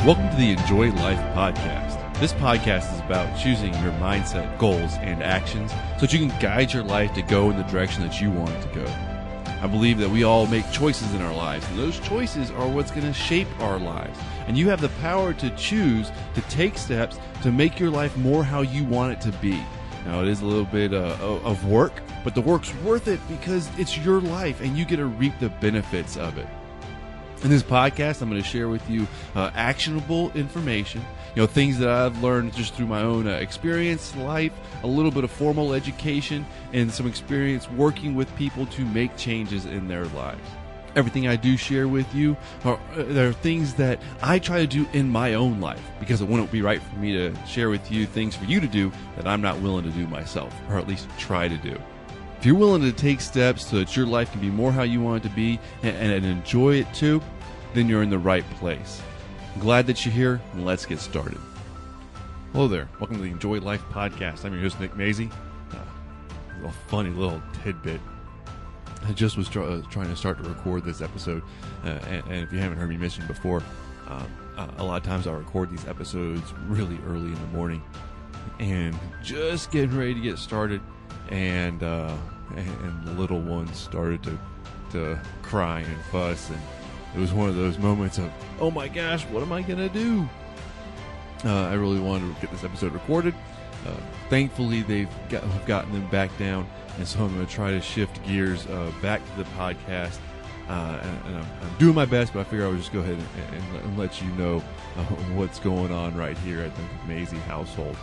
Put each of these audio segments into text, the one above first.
Welcome to the Enjoy Life podcast. This podcast is about choosing your mindset, goals, and actions so that you can guide your life to go in the direction that you want it to go. I believe that we all make choices in our lives, and those choices are what's going to shape our lives. And you have the power to choose to take steps to make your life more how you want it to be. Now, it is a little bit of work, but the work's worth it because it's your life and you get to reap the benefits of it. In this podcast, I'm going to share with you actionable information, things that I've learned just through my own experience, life, a little bit of formal education, and some experience working with people to make changes in their lives. Everything I do share with you are things that I try to do in my own life because it wouldn't be right for me to share with you things for you to do that I'm not willing to do myself, or at least try to do. If you're willing to take steps so that your life can be more how you want it to be and enjoy it too, then you're in the right place. I'm glad that you're here, and let's get started. Hello there. Welcome to the Enjoy Life podcast. I'm your host, Nick Mazey. A funny little tidbit. I just was trying to start to record this episode, and if you haven't heard me mention before, a lot of times I'll record these episodes really early in the morning, and just getting ready to get started, and the little one started to cry and fuss, and it was one of those moments of, oh my gosh, what am I gonna do? I really wanted to get this episode recorded. Thankfully, we've gotten them back down, and so I'm going to try to shift gears back to the podcast. And I'm doing my best, but I figure I would just go ahead and let you know what's going on right here at the Mazey household,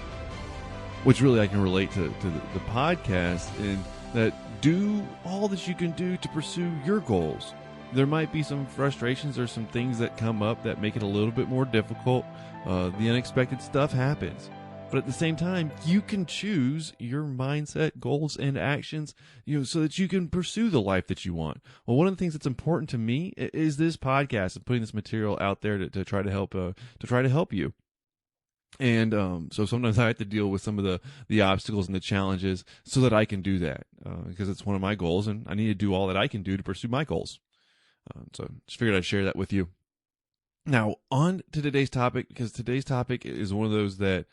which really I can relate to the podcast, in that do all that you can do to pursue your goals. There might be some frustrations or some things that come up that make it a little bit more difficult. The unexpected stuff happens. But at the same time, you can choose your mindset, goals, and actions, so that you can pursue the life that you want. Well, one of the things that's important to me is this podcast and putting this material out there to try to help you. And so sometimes I have to deal with some of the obstacles and the challenges so that I can do that, because it's one of my goals, and I need to do all that I can do to pursue my goals. So just figured I'd share that with you. Now, on to today's topic, because today's topic is one of those that,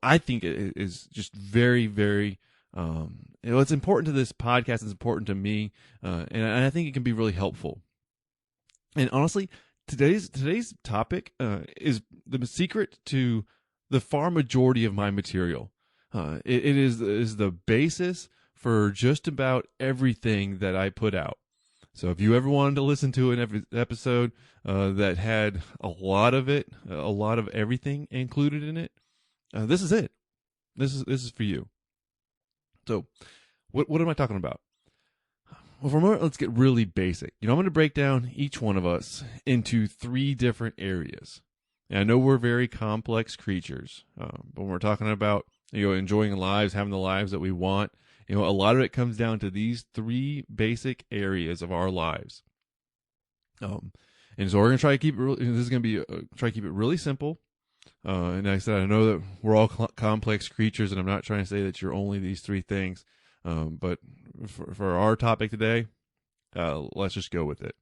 I think it is just very, very, it's important to this podcast. It's important to me, and I think it can be really helpful. And honestly, today's topic is the secret to the far majority of my material. It is the basis for just about everything that I put out. So if you ever wanted to listen to an episode that had a lot of everything included in it, this is it. This is for you. So, what am I talking about? Well, for a moment, let's get really basic. I'm going to break down each one of us into 3 different areas. And I know we're very complex creatures, but when we're talking about enjoying lives, having the lives that we want, a lot of it comes down to these 3 basic areas of our lives. And so we're going to try to keep it. Try to keep it really simple. And like I said, I know that we're all complex creatures, and I'm not trying to say that you're only these 3 things. But for our topic today, let's just go with it.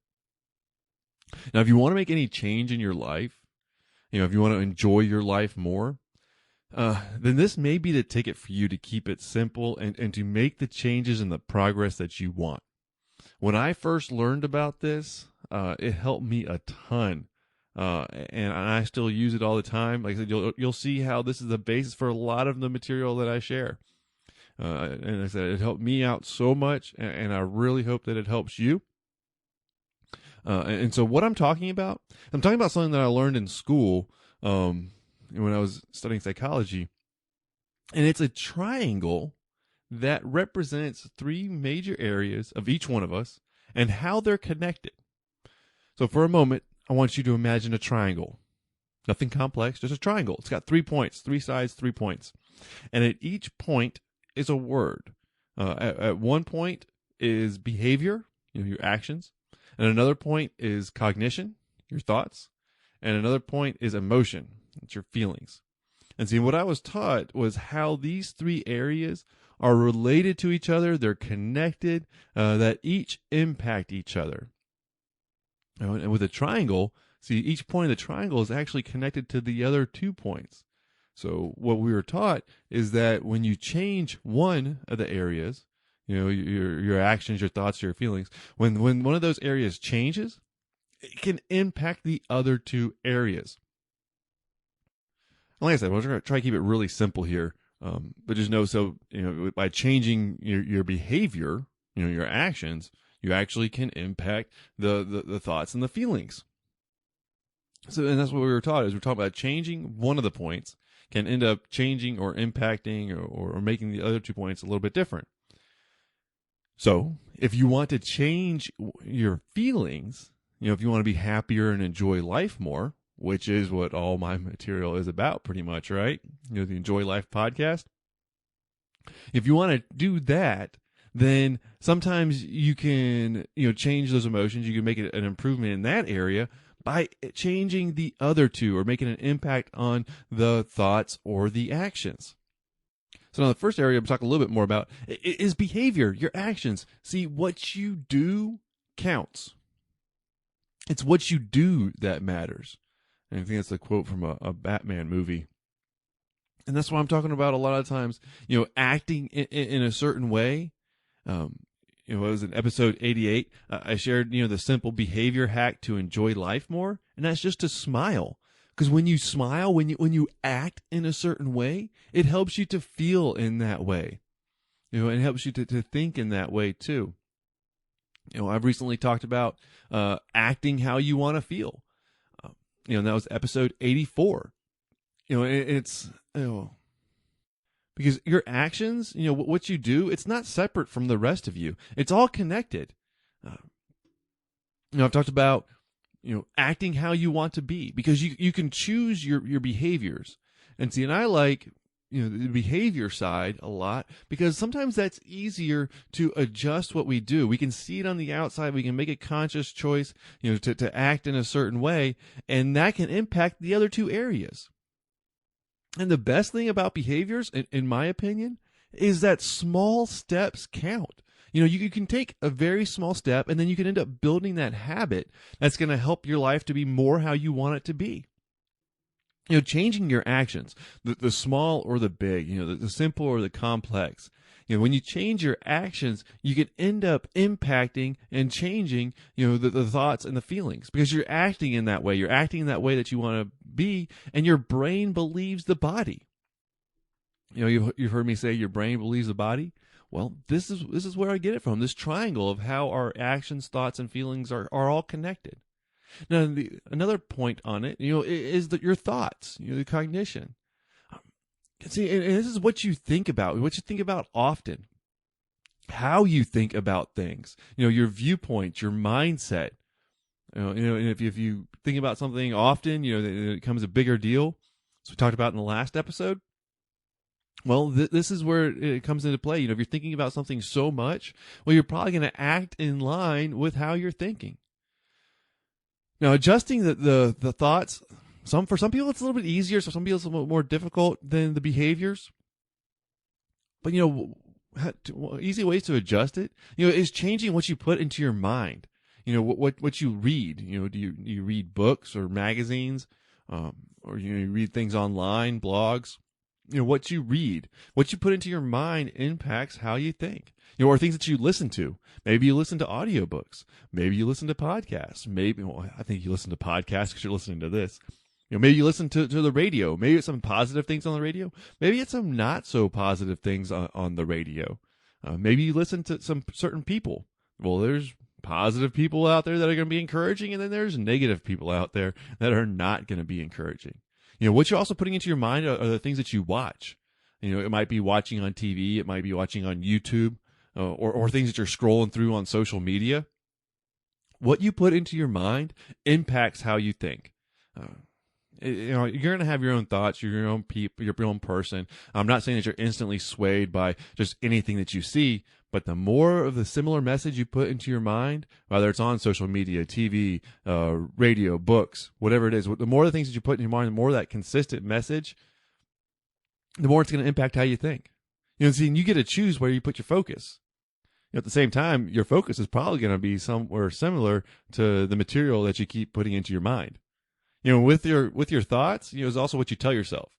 Now, if you want to make any change in your life, if you want to enjoy your life more, then this may be the ticket for you to keep it simple and to make the changes and the progress that you want. When I first learned about this, it helped me a ton. And I still use it all the time. Like I said, you'll see how this is the basis for a lot of the material that I share. And like I said, it helped me out so much, and I really hope that it helps you. And so what I'm talking about something that I learned in school when I was studying psychology, and it's a triangle that represents 3 major areas of each one of us and how they're connected. So for a moment, I want you to imagine a triangle. Nothing complex, just a triangle. It's got 3 points, 3 sides, 3 points. And at each point is a word. At one point is behavior, your actions. And another point is cognition, your thoughts. And another point is emotion, it's your feelings. And see, what I was taught was how these 3 areas are related to each other. They're connected, that each impact each other. And with a triangle, See, each point of the triangle is actually connected to the other 2 points. So what we were taught is that when you change one of the areas, your actions, your thoughts, your feelings, when one of those areas changes, it can impact the other 2 areas. And like I said, we're going to try to keep it really simple here. But just know, so, by changing your behavior, your actions, you actually can impact the thoughts and the feelings. So, and that's what we were taught, is we're talking about changing one of the points can end up changing or impacting or making the other 2 points a little bit different. So if you want to change your feelings, if you want to be happier and enjoy life more, which is what all my material is about pretty much, right? The Enjoy Life podcast. If you want to do that, then sometimes you can, change those emotions. You can make an improvement in that area by changing the other 2 or making an impact on the thoughts or the actions. So now the first area I'm talking a little bit more about is behavior, your actions. See, what you do counts. It's what you do that matters. And I think that's a quote from a Batman movie. And that's what I'm talking about a lot of times, acting in a certain way. It was in episode 88. I shared, the simple behavior hack to enjoy life more. And that's just to smile. Because when you smile, when you act in a certain way, it helps you to feel in that way. And it helps you to think in that way too. I've recently talked about acting how you want to feel. And that was episode 84. It's, because your actions, what you do, it's not separate from the rest of you. It's all connected. I've talked about, acting how you want to be, because you can choose your behaviors. And see, and I like, the behavior side a lot, because sometimes that's easier to adjust what we do. We can see it on the outside. We can make a conscious choice, to act in a certain way, and that can impact the other 2 areas. And the best thing about behaviors, in my opinion, is that small steps count. You can take a very small step, and then you can end up building that habit that's going to help your life to be more how you want it to be. Changing your actions, the small or the big, the simple or the complex. When you change your actions, you can end up impacting and changing, the thoughts and the feelings, because you're acting in that way. You're acting in that way that you want to be, and your brain believes the body. You've heard me say your brain believes the body. Well, this is where I get it from. This triangle of how our actions, thoughts, and feelings are all connected. Now, another point on it, is that your thoughts, the cognition. See, and this is what you think about often, how you think about things, your viewpoint, your mindset. And if you think about something often, it becomes a bigger deal. So we talked about in the last episode. Well, this is where it comes into play. If you're thinking about something so much, well, you're probably going to act in line with how you're thinking. Now, adjusting the thoughts, for some people it's a little bit easier, so some people it's a little more difficult than the behaviors. But easy ways to adjust it, is changing what you put into your mind. What you read. Do you read books or magazines, or you read things online, blogs? What you read, what you put into your mind impacts how you think. Or things that you listen to. Maybe you listen to audiobooks. Maybe you listen to podcasts. I think you listen to podcasts because you're listening to this. Maybe you listen to the radio. Maybe it's some positive things on the radio. Maybe it's some not so positive things on the radio. Maybe you listen to some certain people. Well, there's positive people out there that are going to be encouraging, and then there's negative people out there that are not going to be encouraging. What you're also putting into your mind are the things that you watch. It might be watching on TV. It might be watching on YouTube, or things that you're scrolling through on social media. What you put into your mind impacts how you think. You're going to have your own thoughts. You're your own people. You're your own person. I'm not saying that you're instantly swayed by just anything that you see, but the more of the similar message you put into your mind, whether it's on social media, TV, radio, books, whatever it is, the more of the things that you put in your mind, the more of that consistent message, the more it's going to impact how you think. See, and you get to choose where you put your focus. At the same time, your focus is probably going to be somewhere similar to the material that you keep putting into your mind. With your thoughts, is also what you tell yourself.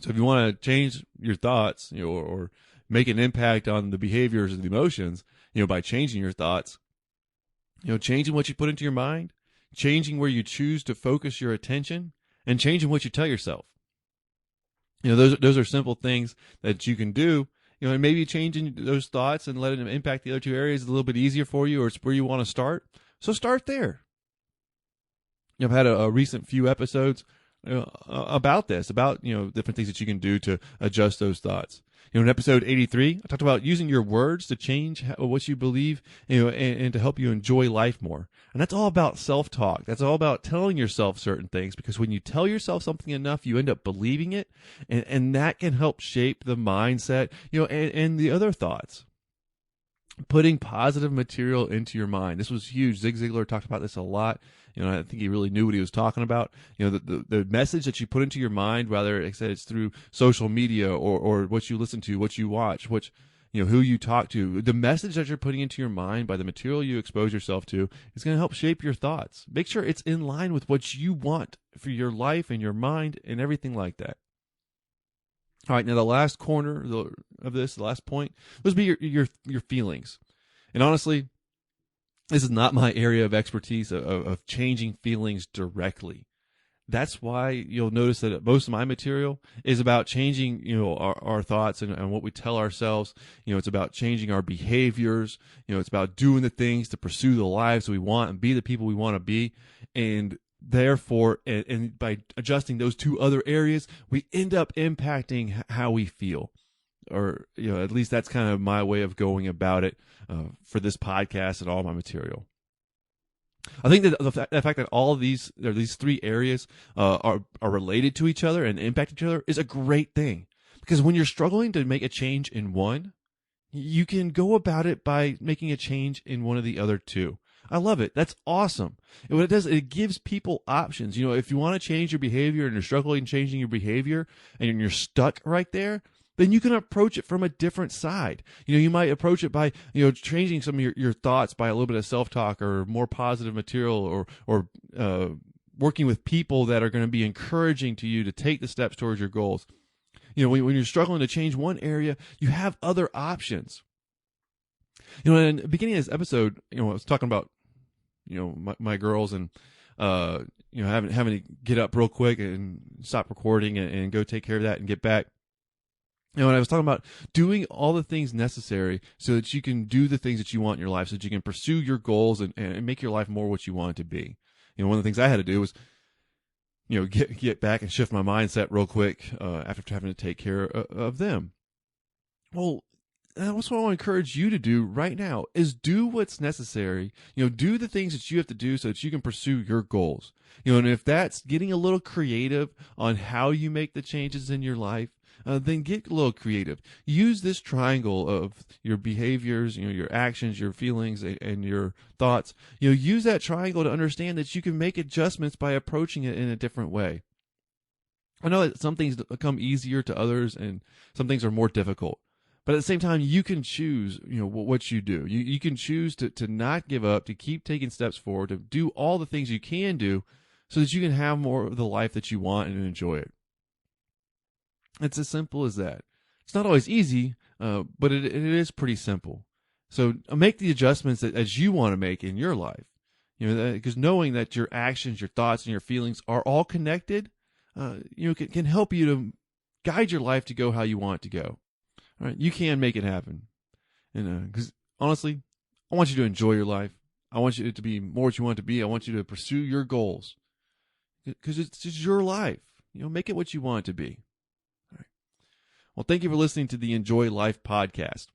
So if you want to change your thoughts, or make an impact on the behaviors and the emotions, by changing your thoughts, changing what you put into your mind, changing where you choose to focus your attention, and changing what you tell yourself. Those are simple things that you can do. And maybe changing those thoughts and letting them impact the other two areas is a little bit easier for you, or it's where you want to start. So start there. I've had a recent few episodes about this, about different things that you can do to adjust those thoughts. In episode 83, I talked about using your words to change what you believe, and to help you enjoy life more. And that's all about self-talk. That's all about telling yourself certain things, because when you tell yourself something enough, you end up believing it, and that can help shape the mindset, and the other thoughts. Putting positive material into your mind. This was huge. Zig Ziglar talked about this a lot. I think he really knew what he was talking about. The message that you put into your mind, whether it's through social media or what you listen to, what you watch, who you talk to, the message that you're putting into your mind by the material you expose yourself to is going to help shape your thoughts. Make sure it's in line with what you want for your life and your mind and everything like that. All right, now the last corner of this, the last point, would be your feelings. And honestly, this is not my area of expertise of changing feelings directly. That's why you'll notice that most of my material is about changing, our thoughts and what we tell ourselves. It's about changing our behaviors. It's about doing the things to pursue the lives we want and be the people we want to be. And therefore, and by adjusting those two other areas, we end up impacting how we feel. Or, at least that's kind of my way of going about it for this podcast and all my material. I think that the fact that all of these three areas are related to each other and impact each other is a great thing. Because when you're struggling to make a change in one, you can go about it by making a change in one of the other two. I love it. That's awesome. And what it does, it gives people options. If you want to change your behavior and you're struggling changing your behavior and you're stuck right there, then you can approach it from a different side. You might approach it by, changing some of your thoughts by a little bit of self-talk or more positive material, or working with people that are going to be encouraging to you to take the steps towards your goals. When you're struggling to change one area, you have other options. In the beginning of this episode, I was talking about, my girls and, having to get up real quick and stop recording and go take care of that and get back. And I was talking about doing all the things necessary so that you can do the things that you want in your life, so that you can pursue your goals and make your life more what you want it to be. One of the things I had to do was, get back and shift my mindset real quick after having to take care of them. Well, that's what I want to encourage you to do right now is do what's necessary. Do the things that you have to do so that you can pursue your goals. And if that's getting a little creative on how you make the changes in your life, then get a little creative. Use this triangle of your behaviors, your actions, your feelings, and your thoughts. Use that triangle to understand that you can make adjustments by approaching it in a different way. I know that some things come easier to others and some things are more difficult. But at the same time, you can choose, what you do. You can choose to not give up, to keep taking steps forward, to do all the things you can do so that you can have more of the life that you want and enjoy it. It's as simple as that. It's not always easy, but it is pretty simple. So make the adjustments as you want to make in your life. Because knowing that your actions, your thoughts, and your feelings are all connected, can help you to guide your life to go how you want it to go. All right, you can make it happen. And because honestly, I want you to enjoy your life. I want you to be more what you want it to be. I want you to pursue your goals because it's just your life. Make it what you want it to be. All right. Well, thank you for listening to the Enjoy Life podcast.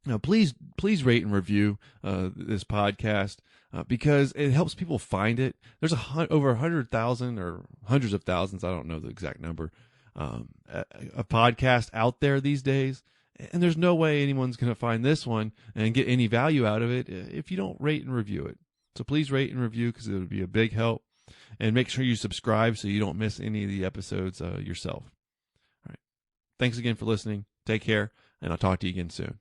Now, please rate and review this podcast because it helps people find it. There's over 100,000 or hundreds of thousands, I don't know the exact number, a podcast out there these days, and there's no way anyone's going to find this one and get any value out of it if you don't rate and review it. So please rate and review because it would be a big help, and make sure you subscribe so you don't miss any of the episodes yourself. All right. Thanks again for listening. Take care, and I'll talk to you again soon.